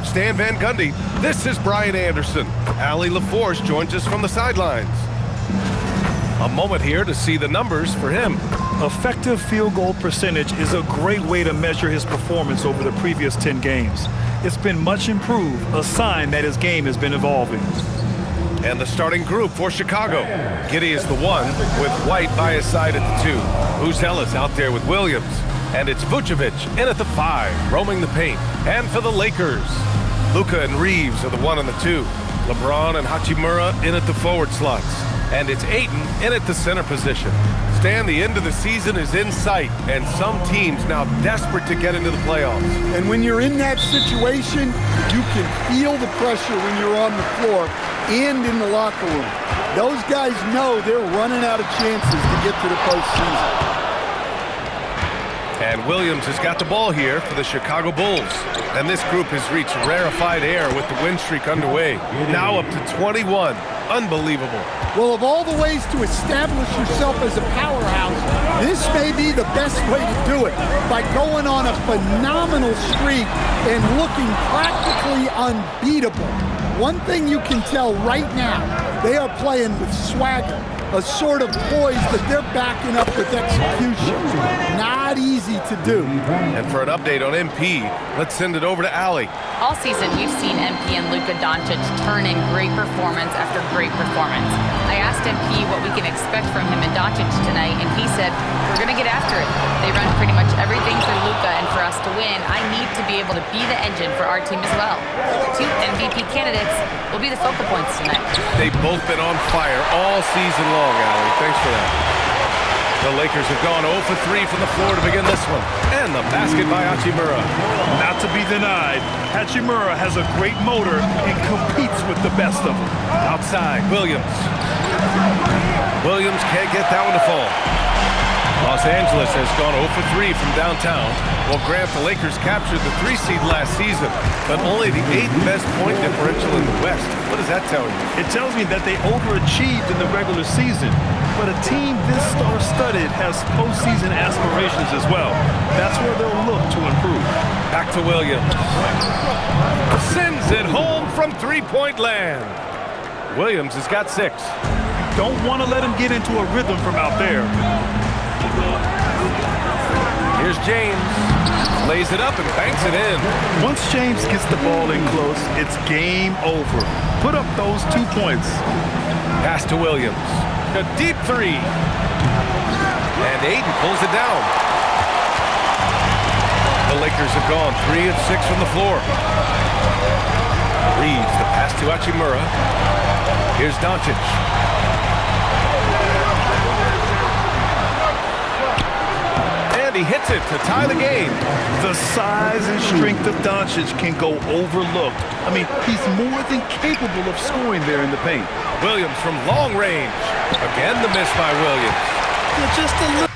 Stan Van Gundy. This is Brian Anderson. Allie LaForce joins us from the sidelines. A moment here to see the numbers for him. Effective field goal percentage is a great way to measure his performance over the previous 10 games. It's been much improved, a sign that his game has been evolving. And the starting group for Chicago. Giddey is the 1 with White by his side at the 2. Uzelis out there with Williams. And it's Vucevic in at the 5, roaming the paint. And for the Lakers, Luka and Reeves are the 1 and the 2. LeBron and Hachimura in at the forward slots. And it's Ayton in at the center position. Stan, the end of the season is in sight, and some teams now desperate to get into the playoffs. And when you're in that situation, you can feel the pressure when you're on the floor and in the locker room. Those guys know they're running out of chances to get to the postseason. And Williams has got the ball here for the Chicago Bulls. And this group has reached rarefied air with the win streak underway. Now up to 21. Unbelievable. Well, of all the ways to establish yourself as a powerhouse, this may be the best way to do it, by going on a phenomenal streak and looking practically unbeatable. One thing you can tell right now, they are playing with swagger, a sort of poise that they're backing up with execution. Not easy to do. And for an update on MP, let's send it over to Allie. All season, we've seen MP and Luka Doncic turn in great performance after great performance. I asked MP what we can expect from him and Doncic tonight, and he said, we're going to get after it. They run pretty much everything through Luka, and for us to win, I need to be able to be the engine for our team as well. 2 MVP candidates will be the focal points tonight. They've both been on fire all season long, Allie. Thanks for that. The Lakers have gone 0 for 3 from the floor to begin this one. And the basket by Hachimura. Not to be denied, Hachimura has a great motor and competes with the best of them. Outside, Williams. Williams can't get that one to fall. Los Angeles has gone 0 for 3 from downtown. Well, Grant, the Lakers captured the 3 seed last season, but only the 8th best point differential in the West. What does that tell you? It tells me that they overachieved in the regular season, but a team this star-studded has postseason aspirations as well. That's where they'll look to improve. Back to Williams. Sends it home from three-point land. Williams has got 6. Don't want to let him get into a rhythm from out there. Here's James. Lays it up and banks it in. Once James gets the ball in close, it's game over. Put up those 2 points. Pass to Williams. A deep 3. And Ayton pulls it down. The Lakers have gone 3 of 6 from the floor. Reeves the pass to Hachimura. Here's Doncic. And he hits it to tie the game. The size and strength of Doncic can go overlooked. I mean, he's more than capable of scoring there in the paint. Williams from long range. Again, the miss by Williams. Just a little.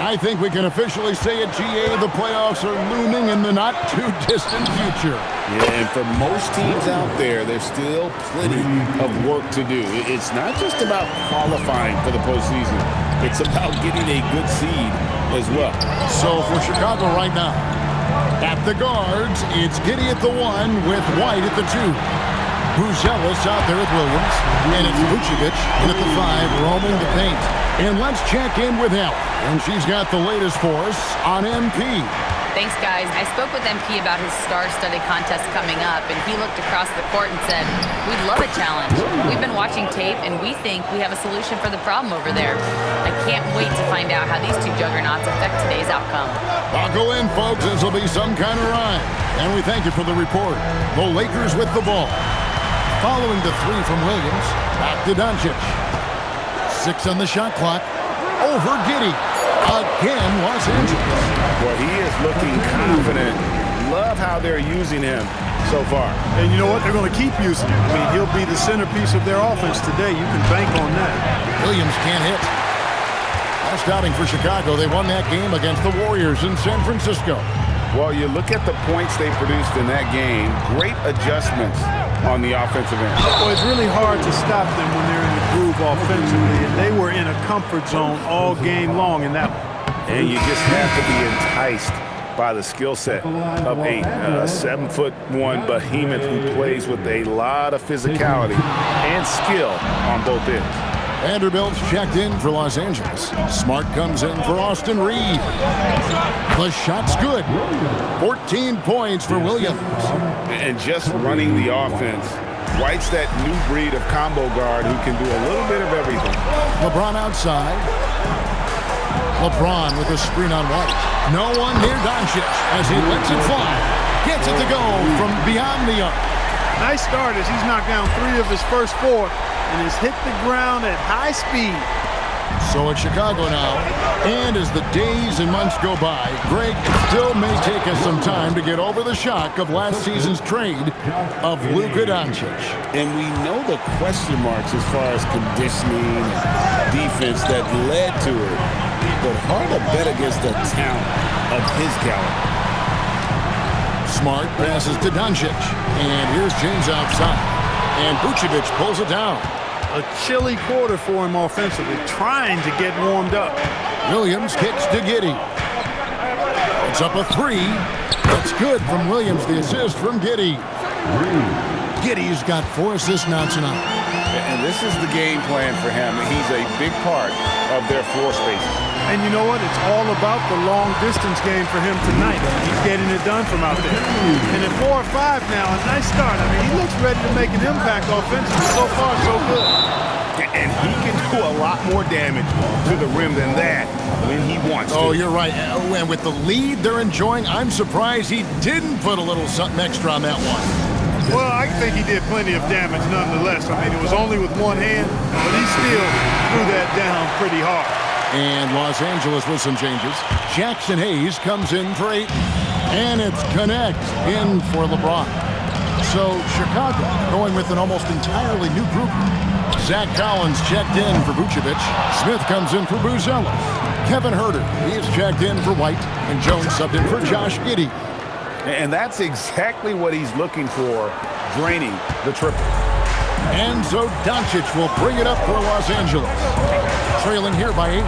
I think we can officially say at GA the playoffs are looming in the not-too-distant future. Yeah, and for most teams out there, there's still plenty of work to do. It's not just about qualifying for the postseason. It's about getting a good seed as well. So for Chicago right now, at the guards, it's Giddey at the 1 with White at the 2. Uzelis out there with Williams, and it's Vucevic in at the 5, roaming the paint. And let's check in with Allie, and she's got the latest for us on MP. Thanks, guys. I spoke with MP about his star-studded contest coming up, and he looked across the court and said, we'd love a challenge. We've been watching tape, and we think we have a solution for the problem over there. I can't wait to find out how these 2 juggernauts affect today's outcome. Buckle in, folks. This will be some kind of ride. And we thank you for the report. The Lakers with the ball. Following the 3 from Williams, back to Doncic. 6 on the shot clock. Over Giddey. Again, Los Angeles. Well, he is looking confident. Love how they're using him so far. And you know what? They're going to keep using him. I mean, he'll be the centerpiece of their offense today. You can bank on that. Williams can't hit. Last outing for Chicago, they won that game against the Warriors in San Francisco. Well, you look at the points they produced in that game, great adjustments on the offensive end. Well, it's really hard to stop them when they're in the groove offensively, and they were in a comfort zone all game long in that one. And you just have to be enticed by the skill set of a 7'1" behemoth who plays with a lot of physicality and skill on both ends. Vanderbilt's checked in for Los Angeles. Smart comes in for Austin Reed. The shot's good. 14 points for Williams. And just running the offense, White's that new breed of combo guard who can do a little bit of everything. LeBron outside. LeBron with a screen on White. No one near Doncic as he lets it fly. Gets it to go from beyond the arc. Nice start as he's knocked down 3 of his first 4 and has hit the ground at high speed. So it's Chicago now. And as the days and months go by, Greg, it still may take us some time to get over the shock of last season's trade of Luka Doncic. And we know the question marks as far as conditioning and defense that led to it. But hard to bet against the talent of his caliber. Smart passes to Doncic. And here's James outside. And Vucevic pulls it down. A chilly quarter for him offensively, trying to get warmed up. Williams kicks to Giddey. It's up a 3. That's good from Williams, the assist from Giddey. Giddey's got 4 assists now tonight. And this is the game plan for him. He's a big part of their floor spacing. And you know what? It's all about the long-distance game for him tonight. He's getting it done from out there. And at 4 or 5 now, a nice start. I mean, he looks ready to make an impact offensively. So far, so good. And he can do a lot more damage to the rim than that when he wants to. Oh, you're right. And with the lead they're enjoying, I'm surprised he didn't put a little something extra on that one. Well, I think he did plenty of damage nonetheless. I mean, it was only with one hand, but he still threw that down pretty hard. And Los Angeles with some changes. Jackson Hayes comes in for 8. And it's Connect in for LeBron. So Chicago going with an almost entirely new group. Zach Collins checked in for Vucevic. Smith comes in for Buzelis. Kevin Huerter, he's checked in for White. And Jones subbed in for Josh Giddey. And that's exactly what he's looking for, draining the triple. And so Doncic will bring it up for Los Angeles. Trailing here by 8,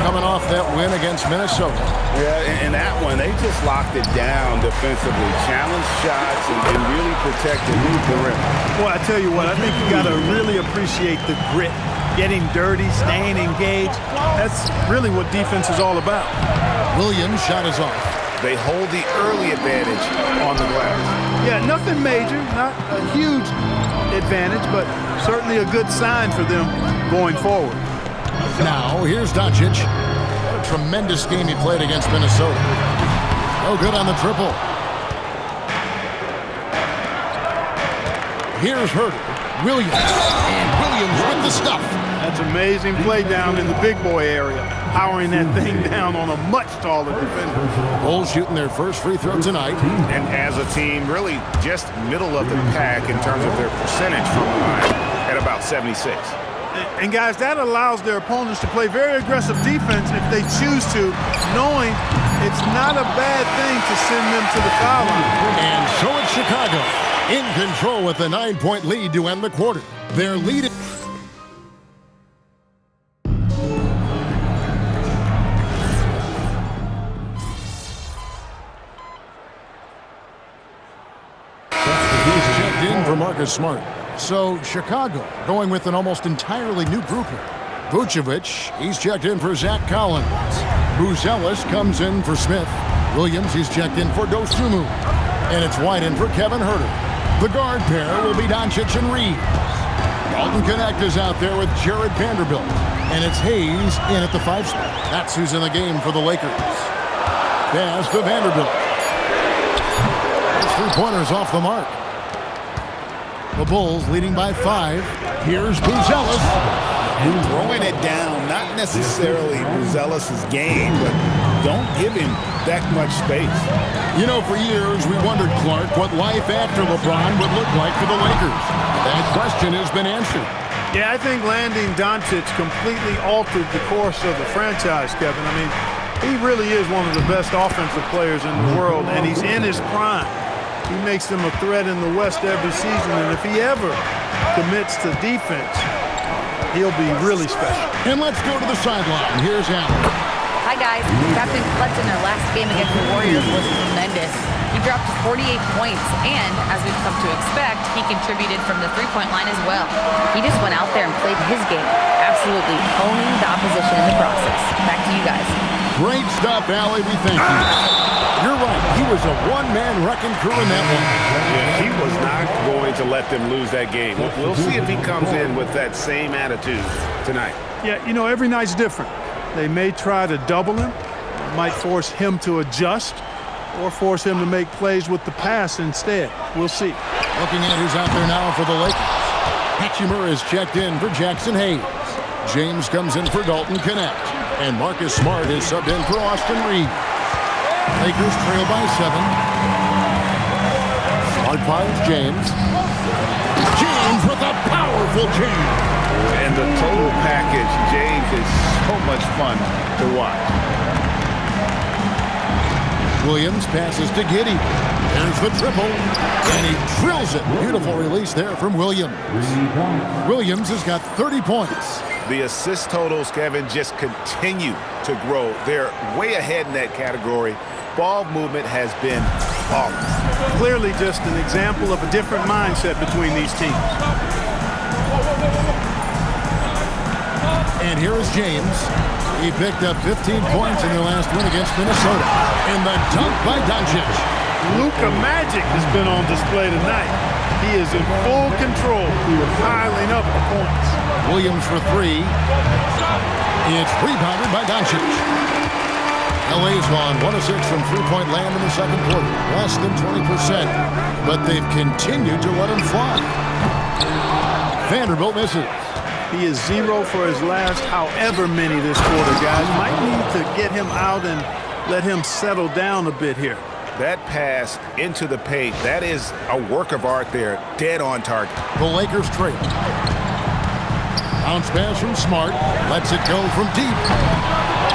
coming off that win against Minnesota. Yeah, in that one, they just locked it down defensively, challenged shots, and really protected the rim. Well, I tell you what, I think you got to really appreciate the grit, getting dirty, staying engaged. That's really what defense is all about. Williams' shot is off. They hold the early advantage on the glass. Yeah, nothing major, not a huge advantage, but certainly a good sign for them going forward. Now, here's Doncic. What a tremendous game he played against Minnesota. No good on the triple. Here's Huerter. Williams. And Williams with the stuff. That's amazing play down in the big boy area. Powering that thing down on a much taller defender. Bulls shooting their first free throw tonight. And as a team, really just middle of the pack in terms of their percentage from the line at about 76. And guys, that allows their opponents to play very aggressive defense if they choose to, knowing it's not a bad thing to send them to the foul line. And so it's Chicago in control with a 9-point lead to end the quarter. Their lead is checked in for Marcus Smart. So Chicago going with an almost entirely new group here. Vucevic, he's checked in for Zach Collins. Buzelis comes in for Smith. Williams, he's checked in for Dosunmu. And it's White in for Kevin Huerter. The guard pair will be Doncic and Reed. Dalton Connect is out there with Jared Vanderbilt. And it's Hayes in at the 5 spot. That's who's in the game for the Lakers. Pass to Vanderbilt. His 3-pointers off the mark. The Bulls leading by 5. Here's Buzelis. And throwing it down, not necessarily Buzelis' game, but don't give him that much space. You know, for years we wondered, Clark, what life after LeBron would look like for the Lakers. That question has been answered. Yeah, I think landing Doncic completely altered the course of the franchise, Kevin. I mean, he really is one of the best offensive players in the world, and he's in his prime. He makes them a threat in the West every season, and if he ever commits to defense, he'll be really special. And let's go to the sideline. Here's Allen. Hi, guys. Captain Klutz in their last game against the Warriors was tremendous. He dropped 48 points, and as we've come to expect, he contributed from the three-point line as well. He just went out there and played his game, absolutely owning the opposition in the process. Back to you guys. Great stuff, Allie. We thank you. You're right. He was a one-man wrecking crew in that one. Yeah, he was not going to let them lose that game. We'll see if he comes in with that same attitude tonight. Yeah, you know, every night's different. They may try to double him, might force him to adjust, or force him to make plays with the pass instead. We'll see. Looking at who's out there now for the Lakers. Hatchimer is checked in for Jackson Hayes. James comes in for Dalton Knecht. And Marcus Smart is subbed in for Austin Reeves. Lakers trail by 7. Smart fires James. James with a powerful jam. And the total package, James, is so much fun to watch. Williams passes to Giddey. There's the triple. And he drills it. Beautiful release there from Williams. Williams has got 30 points. The assist totals, Kevin, just continue to grow. They're way ahead in that category. Ball movement has been flawless. Clearly just an example of a different mindset between these teams. And here is James. He picked up 15 points in their last win against Minnesota. And the dunk by Doncic. Luka Magic has been on display tonight. He is in full control, piling up the points. Williams for 3. It's rebounded by Doncic. LA's gone 1 of 6 from three-point land in the second quarter. Less than 20%. But they've continued to let him fly. Vanderbilt misses. He is 0 for his last however many this quarter, guys. Might need to get him out and let him settle down a bit here. That pass into the paint, that is a work of art there. Dead on target. The Lakers trail. Bounce pass from Smart. Lets it go from deep.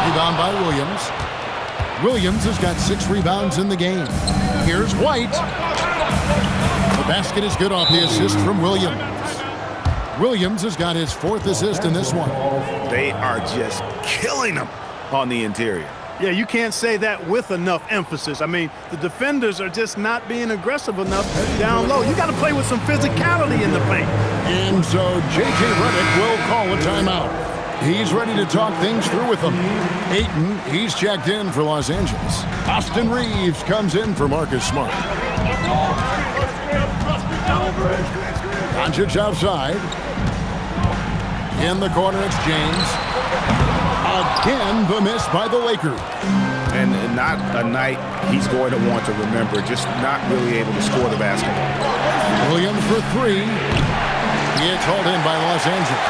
Rebound by Williams. Williams has got 6 rebounds in the game. Here's White. The basket is good off the assist from Williams. Williams has got his 4th assist in this one. They are just killing them on the interior. Yeah, you can't say that with enough emphasis. I mean, the defenders are just not being aggressive enough down low. You got to play with some physicality in the paint. And so J.J. Redick will call a timeout. He's ready to talk things through with them. Ayton, he's checked in for Los Angeles. Austin Reeves comes in for Marcus Smart. Doncic outside. In the corner, it's James. Again, the miss by the Lakers. And not a night he's going to want to remember, just not really able to score the basketball. Williams for 3. It's hauled in by Los Angeles.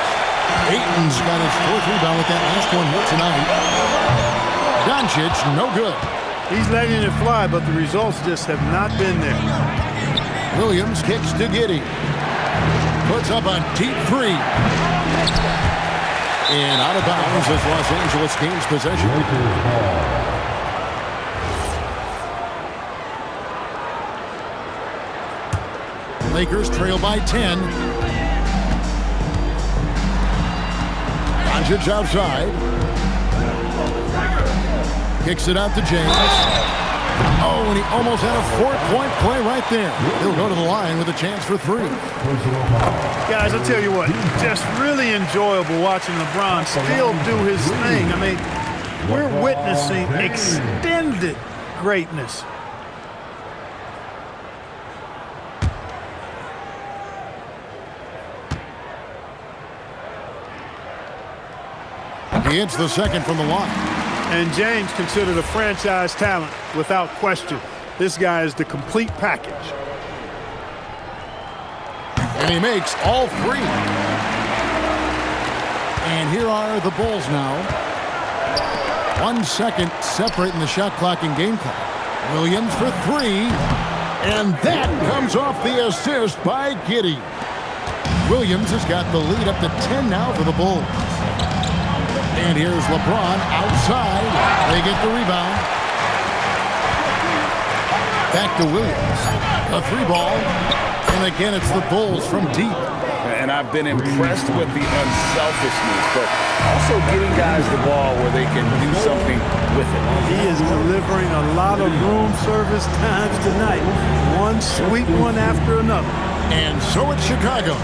Ayton's got his 4th rebound with that last one here tonight. Doncic, no good. He's letting it fly, but the results just have not been there. Williams kicks to Giddey. Puts up a deep 3. And out of bounds as Los Angeles gains possession. Lakers trail by 10. Doncic outside. Kicks it out to James. Oh, and he almost had a 4-point play right there. He'll go to the line with a chance for 3. Guys, I'll tell you what, just really enjoyable watching LeBron still do his thing. I mean, we're witnessing extended greatness. He hits the second from the line. And James considered a franchise talent without question. This guy is the complete package. And he makes all 3. And here are the Bulls now. 1 second separating the shot clock and game clock. Williams for 3. And that comes off the assist by Giddey. Williams has got the lead up to 10 now for the Bulls. And here's LeBron outside. They get the rebound. Back to Williams. A 3-ball. And again, it's the Bulls from deep. And I've been impressed with the unselfishness, but also getting guys the ball where they can do something with it. He is delivering a lot of room service times tonight. One sweet one after another. And so it's Chicago,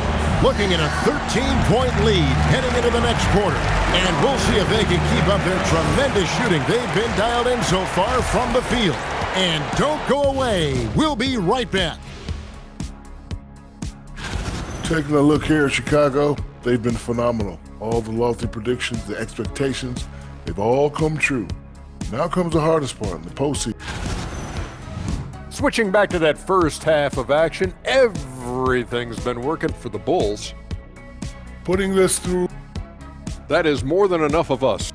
looking at a 13-point lead heading into the next quarter. And we'll see if they can keep up their tremendous shooting they've been dialed in so far from the field. And don't go away. We'll be right back. Taking a look here at Chicago, they've been phenomenal. All the lofty predictions, the expectations, they've all come true. Now comes the hardest part in the postseason. Switching back to that first half of action, everything's been working for the Bulls. Putting this through. That is more than enough of us.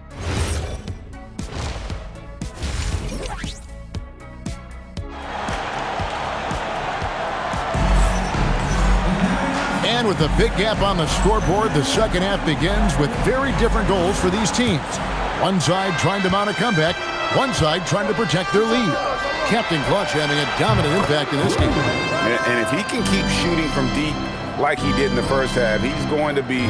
And with a big gap on the scoreboard, the second half begins with very different goals for these teams. One side trying to mount a comeback, one side trying to protect their lead. Captain Clutch having a dominant impact in this game. And if he can keep shooting from deep like he did in the first half, he's going to be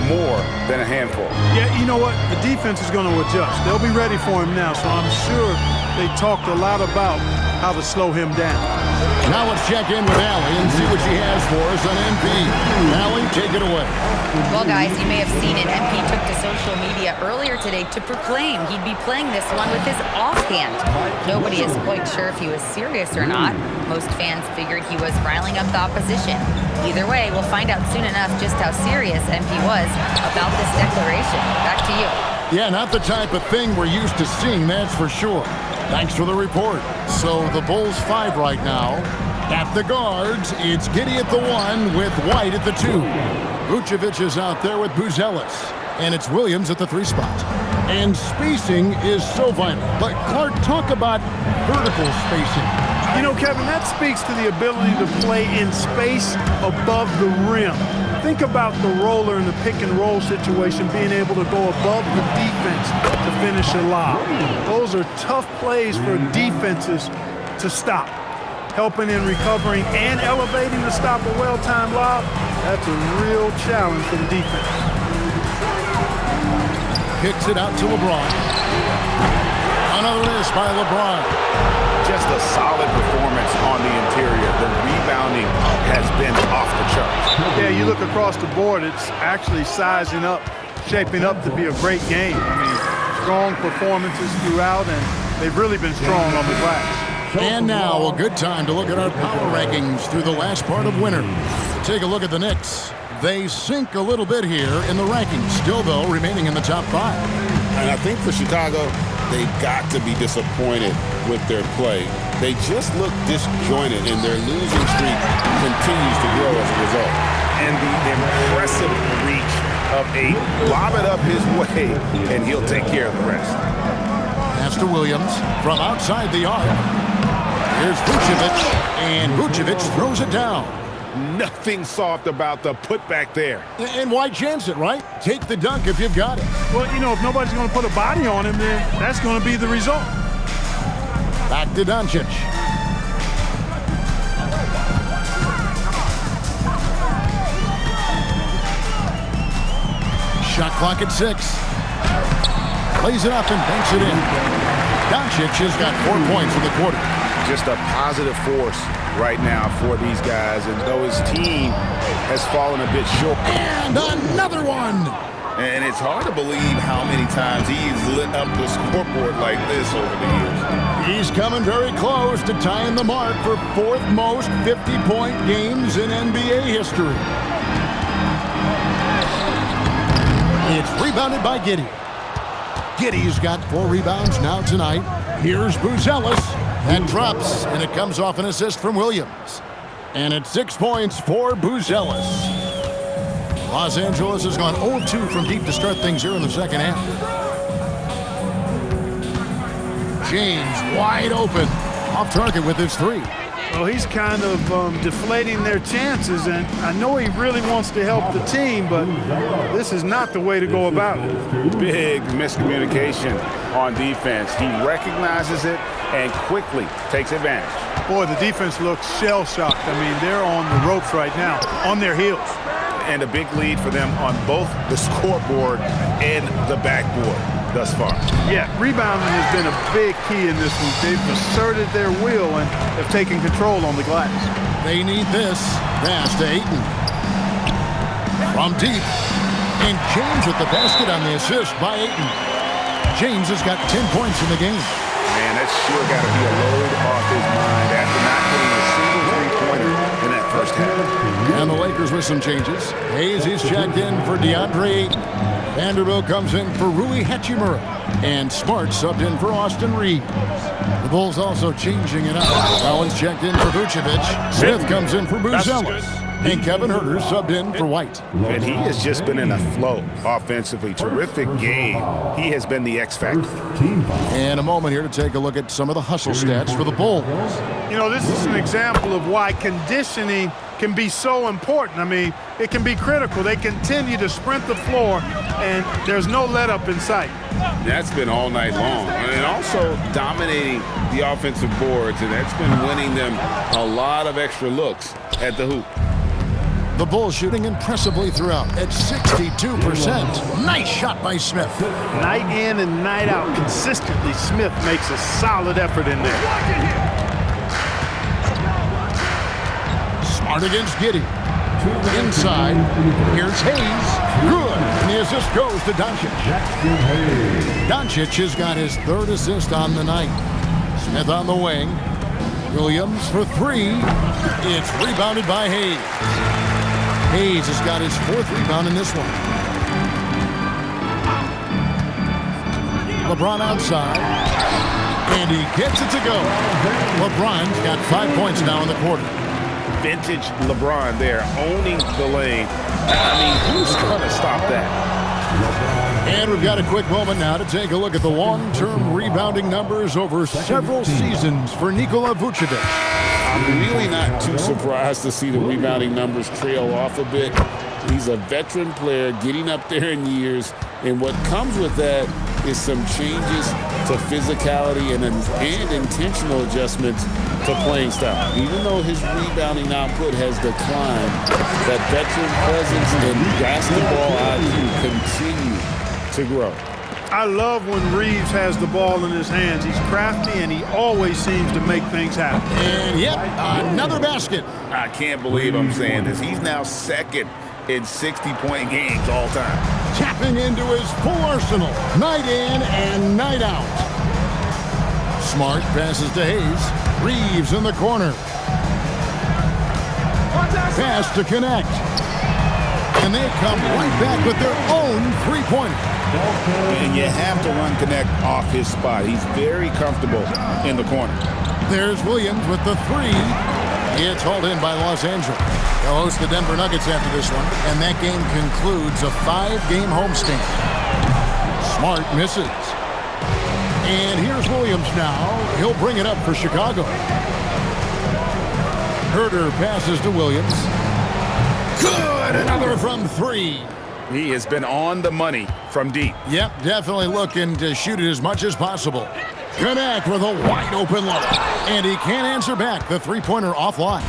more than a handful. Yeah, you know what? The defense is going to adjust. They'll be ready for him now, so I'm sure they talked a lot about how to slow him down. Now let's check in with Allie and see what she has for us on MP. Allie, take it away. Well, guys, you may have seen it. MP took to social media earlier today to proclaim he'd be playing this one with his offhand. Nobody is quite sure if he was serious or not. Most fans figured he was riling up the opposition. Either way, we'll find out soon enough just how serious MP was about this declaration. Back to you. Yeah, not the type of thing we're used to seeing, that's for sure. Thanks for the report. So the Bulls 5 right now. At the guards, it's Giddey at the 1 with White at the 2. Vucevic is out there with Buzelis. And it's Williams at the 3 spot. And spacing is so vital. But Clark, talk about vertical spacing. You know, Kevin, that speaks to the ability to play in space above the rim. Think about the roller in the pick and roll situation being able to go above the defense to finish a lob. Those are tough plays for defenses to stop. Helping in recovering and elevating to stop a well-timed lob, that's a real challenge for the defense. Kicks it out to LeBron. Another miss by LeBron. Just a solid performance on the interior. The rebounding has been off the charts. Yeah, you look across the board, it's actually sizing up, shaping up to be a great game. I mean, strong performances throughout, and they've really been strong on the glass. And now a good time to look at our power rankings through the last part of winter. Take a look at the Knicks. They sink a little bit here in the rankings, still though remaining in the top 5. And I think for Chicago, they've got to be disappointed with their play. They just look disjointed, and their losing streak continues to grow as a result. And the impressive reach of Ayton. Lob it up his way, and he'll take care of the rest. Pass to Williams from outside the arc. Here's Vucevic, and Vucevic throws it down. Nothing soft about the putback there. And why chance it, right? Take the dunk if you've got it. Well, you know, if nobody's going to put a body on him, then that's going to be the result. Back to Doncic. Shot clock at 6. Plays it up and banks it in. Doncic has got 4 points in the quarter. Just a positive force right now for these guys, and though his team has fallen a bit short. And another one! And it's hard to believe how many times he's lit up the scoreboard like this over the years. He's coming very close to tying the mark for 4th most 50-point games in NBA history. It's rebounded by Giddey. Giddey's got 4 rebounds now tonight. Here's Buzelis. That drops, and it comes off an assist from Williams. And it's 6 points for Buzelis. Los Angeles has gone 0-2 from deep to start things here in the second half. James wide open. Off target with his 3. Well, he's kind of deflating their chances, and I know he really wants to help the team, but this is not the way to go about it. Big miscommunication on defense. He recognizes it and quickly takes advantage. Boy, the defense looks shell-shocked. I mean, they're on the ropes right now, on their heels. And a big lead for them on both the scoreboard and the backboard thus far. Yeah, rebounding has been a big key in this one. They've asserted their will and have taken control on the glass. They need this. Pass to Ayton. From deep. And James with the basket on the assist by Ayton. James has got 10 points in the game. Man, that's sure got to be a load off his mind after not getting a single three-pointer in that first half. And the Lakers with some changes. Hayes is checked in for DeAndre Ayton. Vanderbilt comes in for Rui Hachimura. And Smart subbed in for Austin Reeves. The Bulls also changing it up. Collins checked in for Vucevic. Smith comes in for Buzelis. And Kevin Huerter subbed in for White. And he has just been in a flow offensively. Terrific game. He has been the X factor. And a moment here to take a look at some of the hustle stats for the Bulls. You know, this is an example of why conditioning can be so important. I mean, it can be critical. They continue to sprint the floor, and there's no let-up in sight. That's been all night long. And also dominating the offensive boards, and that's been winning them a lot of extra looks at the hoop. The Bulls shooting impressively throughout at 62%. Nice shot by Smith. Night in and night out, consistently, Smith makes a solid effort in there. Smart against Giddey. Inside. Here's Hayes. Good. And the assist goes to Doncic. Doncic has got his third assist on the night. Smith on the wing. Williams for three. It's rebounded by Hayes. Hayes has got his fourth rebound in this one. LeBron outside. And he gets it to go. LeBron's got 5 points now in the quarter. Vintage LeBron there, owning the lane. I mean, who's going to stop that? And we've got a quick moment now to take a look at the long-term rebounding numbers over several seasons for Nikola Vucevic. I'm really not too surprised to see the rebounding numbers trail off a bit. He's a veteran player getting up there in years, and what comes with that is some changes to physicality and intentional adjustments to playing style. Even though his rebounding output has declined, that veteran presence and basketball IQ continue to grow. I love when Reeves has the ball in his hands. He's crafty, and he always seems to make things happen. And yep, another basket. I can't believe I'm saying this. He's now second in 60-point games all time. Tapping into his full arsenal, night in and night out. Smart passes to Hayes. Reeves in the corner. Pass to connect. And they come right back with their own three-pointer. And you have to run connect off his spot. He's very comfortable in the corner. There's Williams with the three. It's hauled in by Los Angeles. They'll host the Denver Nuggets after this one, and that game concludes a 5-game homestand. Smart misses. And here's Williams now. He'll bring it up for Chicago. Huerter passes to Williams. Good! Another from three. He has been on the money from deep. Yep, definitely looking to shoot it as much as possible. Connect with a wide open look. And he can't answer back. The three-pointer offline.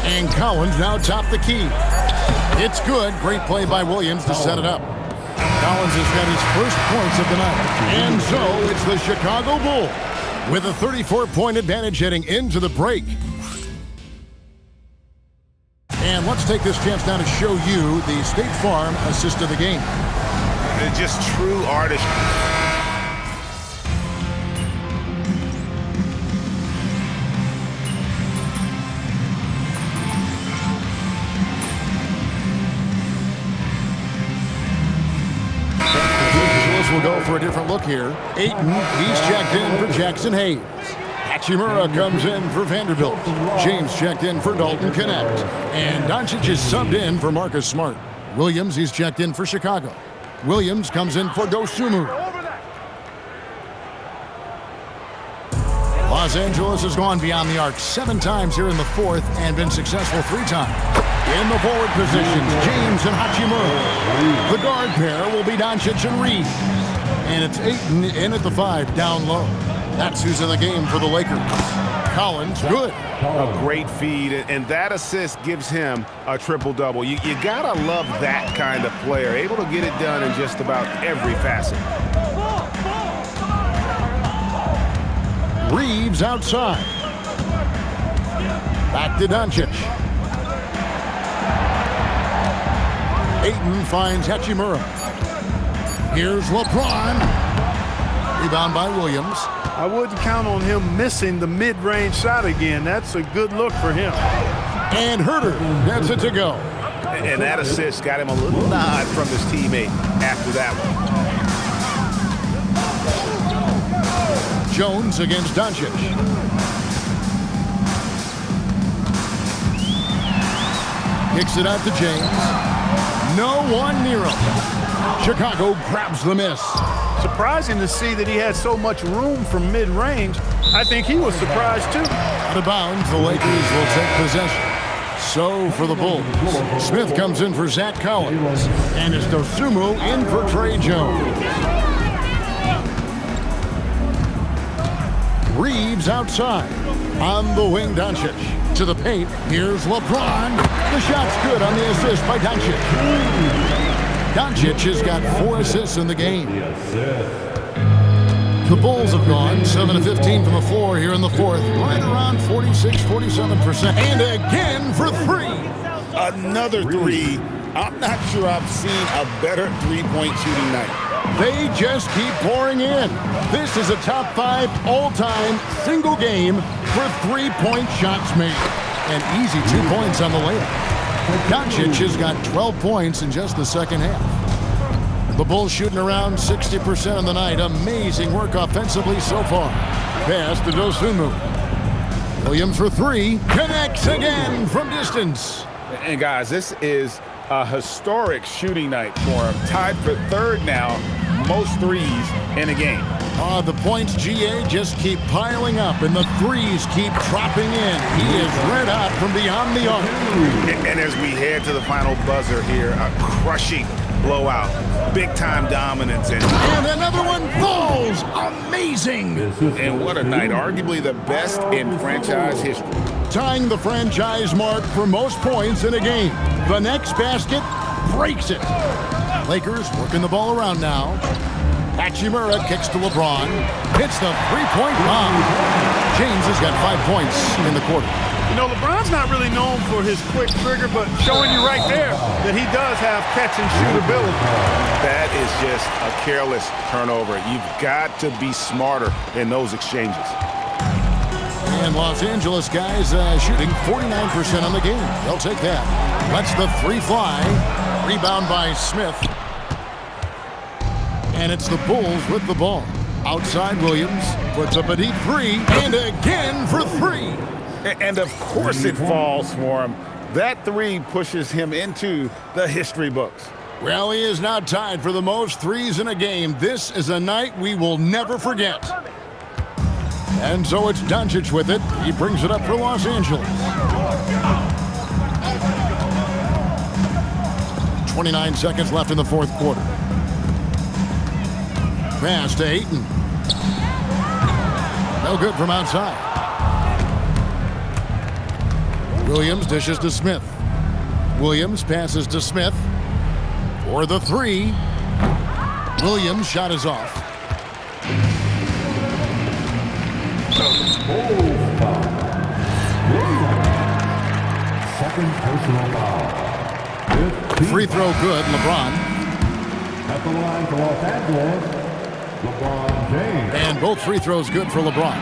And Collins now topped the key. It's good. Great play by Williams to set it up. Collins has got his first points of the night. And so it's the Chicago Bulls with a 34-point advantage heading into the break. And let's take this chance now to show you the State Farm assist of the game. Just true artistry. We'll go for a different look here. Ayton, he's checked in for Jackson Hayes. Hachimura comes in for Vanderbilt. James checked in for Dalton Knecht. And Doncic is subbed in for Marcus Smart. Williams, he's checked in for Chicago. Williams comes in for Dosunmu. Los Los Angeles has gone beyond the arc 7 times here in the fourth and been successful 3 times. In the forward positions, James and Hachimura. The guard pair will be Doncic and Reed. And it's Ayton in at the 5, down low. That's who's in the game for the Lakers. Collins, good. A great feed, and that assist gives him a triple-double. You gotta love that kind of player, able to get it done in just about every facet. Reeves outside. Back to Doncic. Ayton finds Hachimura. Here's LeBron. Rebound by Williams. I wouldn't count on him missing the mid-range shot again. That's a good look for him. And Herter gets it to go. And that assist got him a little nod from his teammate after that one. Jones against Doncic. Kicks it out to James. No one near him. Chicago grabs the miss. Surprising to see that he had so much room from mid-range. I think he was surprised too. Out of bounds, the Lakers will take possession. So for the Bulls, Smith comes in for Zach Collins, and it's Dosunmu in for Trey Jones. Reeves outside. On the wing, Doncic. To the paint, here's LeBron. The shot's good on the assist by Doncic. Doncic has got 4 assists in the game. The Bulls have gone 7 of 15 from the floor here in the fourth, right around 46-47%. And again for 3. Another 3. I'm not sure I've seen a better three-point shooting night. They just keep pouring in. This is a top 5 all-time single game for 3-point shots made. And easy 2 points on the layup. Doncic has got 12 points in just the second half. The Bulls shooting around 60% on the night. Amazing work offensively so far. Pass to Dosunmu. Williams for 3. Connects again from distance. And guys, this is a historic shooting night for him. Tied for 3rd now, most threes in a game. The points, GA, just keep piling up, and the threes keep dropping in. He is red hot from beyond the arc. And as we head to the final buzzer here, a crushing blowout. Big-time dominance. And another one falls. Amazing. And what a night. Arguably the best in franchise history. Tying the franchise mark for most points in a game. The next basket breaks it. Lakers working the ball around now. Hachimura kicks to LeBron. Hits the 3-point bomb. James has got 5 points in the quarter. You know, LeBron's not really known for his quick trigger, but showing you right there that he does have catch-and-shoot ability. That is just a careless turnover. You've got to be smarter in those exchanges. And Los Angeles guys shooting 49% on the game. They'll take that. Lets the 3 fly. Rebound by Smith. And it's the Bulls with the ball. Outside Williams puts up a deep 3. And again for 3. And of course it falls for him. That 3 pushes him into the history books. Well, he is now tied for the most threes in a game. This is a night we will never forget. And so it's Doncic with it. He brings it up for Los Angeles. 29 seconds left in the fourth quarter. Pass to Ayton. No good from outside. Williams dishes to Smith. Williams passes to Smith for the 3. Williams' shot is off. Second personal foul. Free throw good, LeBron. At the line for Los Angeles, LeBron James. And both free throws good for LeBron.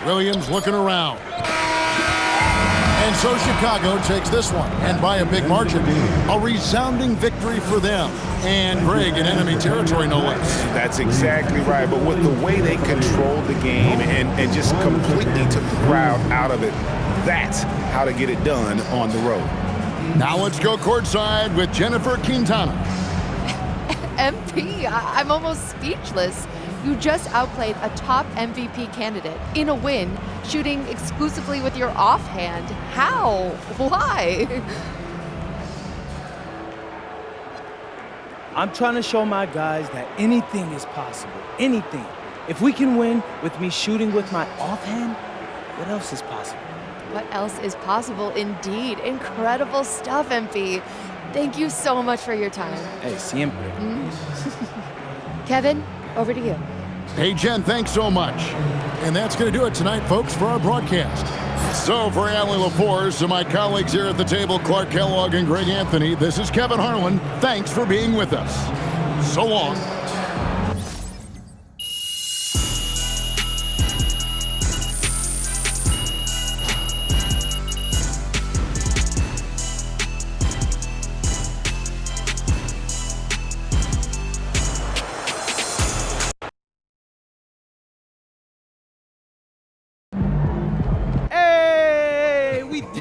Williams looking around. And so Chicago takes this one, and by a big margin. A resounding victory for them. And Greg in enemy territory, no less. That's exactly right. But with the way they controlled the game and just completely took the crowd out of it, that's how to get it done on the road. Now let's go courtside with Jennifer Quintana. MP, I'm almost speechless. You just outplayed a top MVP candidate in a win, shooting exclusively with your offhand. How? Why? I'm trying to show my guys that anything is possible. Anything. If we can win with me shooting with my offhand, what else is possible? What else is possible indeed? Incredible stuff, MP. Thank you so much for your time. Hey, siempre. Kevin, over to you. Hey, Jen, thanks so much. And that's going to do it tonight, folks, for our broadcast. So for Allie LaForce and my colleagues here at the table, Clark Kellogg and Greg Anthony, this is Kevin Harlan. Thanks for being with us. So long.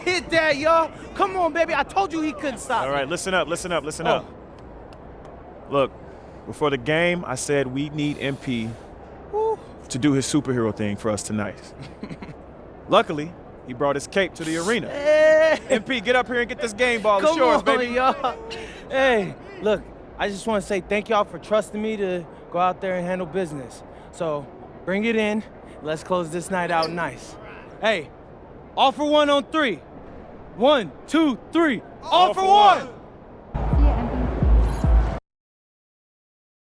Did that, y'all. Come on, baby. I told you he couldn't stop. All right, listen up. Look, before the game, I said we need MP to do his superhero thing for us tonight. Luckily, he brought his cape to the arena. Hey. MP, get up here and get this game ball. Come It's yours, on, baby. Y'all. Hey, look, I just want to say thank y'all for trusting me to go out there and handle business. So bring it in. Let's close this night out nice. Hey, all for one on three. 1, 2, 3. All for one.